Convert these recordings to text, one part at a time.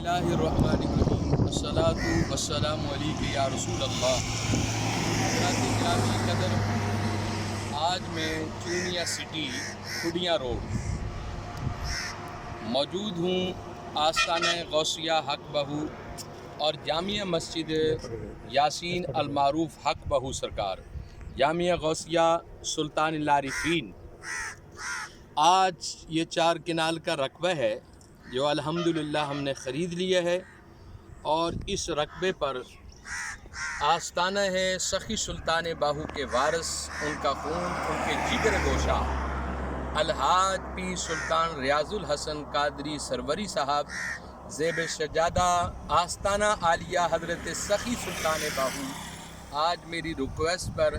اللہ الرحمن الرحیم الصلاۃ والسلام علیک یا رسول اللہ۔ حضرات گرامی قدر، آج میں چونیا سٹی کھڈیاں روڈ موجود ہوں آستانہ غوثیہ حق بہو اور جامعہ مسجد یاسین المعروف حق بہو سرکار، جامعہ غوثیہ سلطان العارفین۔ آج یہ 4 کنال کا رقبہ ہے جو الحمدللہ ہم نے خرید لیا ہے، اور اس رقبے پر آستانہ ہے سخی سلطان باہو کے وارث، ان کا خون، ان کے جگر گوشہ الحاج پیر سلطان ریاض الحسن قادری سروری صاحب زیب سجادہ آستانہ عالیہ حضرت سخی سلطان باہو۔ آج میری ریکویسٹ پر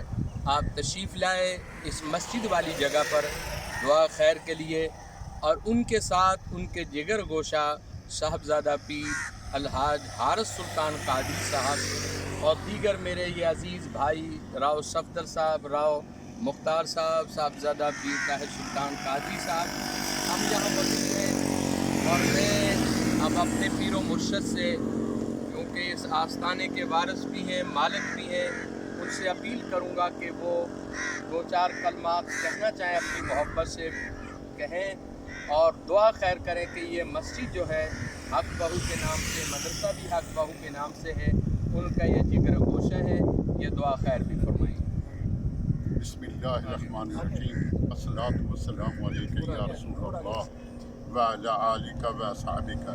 آپ تشریف لائے اس مسجد والی جگہ پر دعا خیر کے لیے، اور ان کے ساتھ ان کے جگر گوشہ صاحبزادہ پیر الحاج حارث سلطان قادری صاحب اور دیگر میرے یہ عزیز بھائی راؤ صفدر صاحب، راؤ مختار صاحب، صاحبزادہ پیر طاہر سلطان قادری صاحب، ہم یہاں موجود ہیں۔ اور میں اب اپنے پیر و مرشد سے، کیونکہ اس آستانے کے وارث بھی ہیں، مالک بھی ہیں، ان سے اپیل کروں گا کہ وہ 2-4 کلمات کہنا چاہیں، اپنی محبت سے کہیں اور دعا خیر کریں کہ یہ مسجد جو ہے حق بہو کے نام سے، مدرسہ بھی حق بہو کے نام سے ہے، ان کا یہ جگر گوشہ ہے، یہ دعا خیر بھی فرمائیں۔ بسم اللہ الرحمن الرحیم، الصلاۃ والسلام علیک یا رسول اللہ وعلی آلک و اصحابک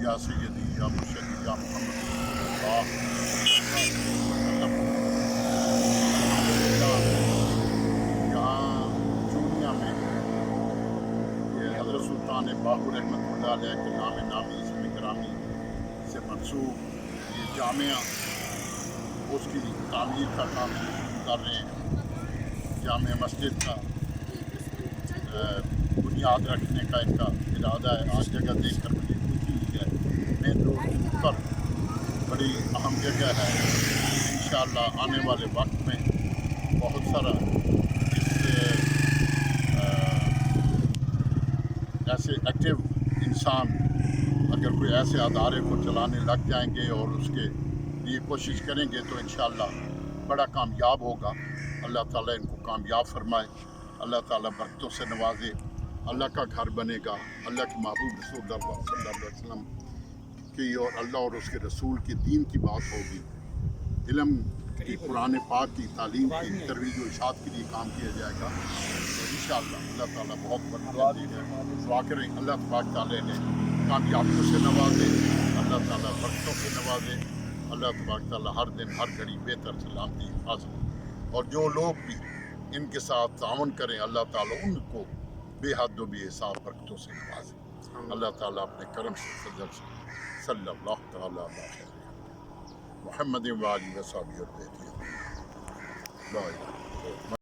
یا سیدی یا مرشدی یا محمد رسول اللہ۔ یہاں چونیا میں یہ حضرت سلطان باہو رحمۃ اللہ علیہ کے نام نامی اسم گرامی سے منسوب یہ جامعہ، اس کی تعمیر کا کام کر رہے ہیں۔ جامع مسجد کا بنیاد رکھنے کا ان کا ارادہ ہے۔ آج جگہ دیکھ کر مجھے خوشی ہوئی ہے۔ مین روڈ پر بڑی اہم جگہ ہے۔ انشاءاللہ آنے والے وقت میں بہت سارا ایسے ایکٹیو انسان اگر کوئی ایسے ادارے کو چلانے لگ جائیں گے اور اس کے لیے کوشش کریں گے تو انشاءاللہ بڑا کامیاب ہوگا۔ اللہ تعالیٰ ان کو کامیاب فرمائے، اللہ تعالیٰ برکتوں سے نوازے، اللہ کا گھر بنے گا، اللہ کے محبوب رسول اللہ صلی اللہ علیہ وسلم کی اور اللہ اور اس کے رسول کے دین کی بات ہوگی، علم کی، قرآن پاک کی تعلیم کی ترویج و ارشاد کے لیے کام کیا جائے گا، تو انشاءاللہ اللہ تعالیٰ بہت برکت دے گا۔ دعا کریں اللہ تبارک تعالیٰ نے کامیابیوں سے نوازے، اللہ تعالیٰ برکتوں سے نوازے، اللہ تبارک تعالیٰ ہر دن ہر گھڑی بہتر سلامتی حاصل، اور جو لوگ بھی ان کے ساتھ تعاون کریں اللہ تعالیٰ ان کو بے حد و بے حساب برکتوں سے نوازے۔ اللہ تعالیٰ اپنے کرم سے فضل سے صلی اللہ تعالیٰ علیہ محمد و آلہ و صحبہ لا الہ الا اللہ۔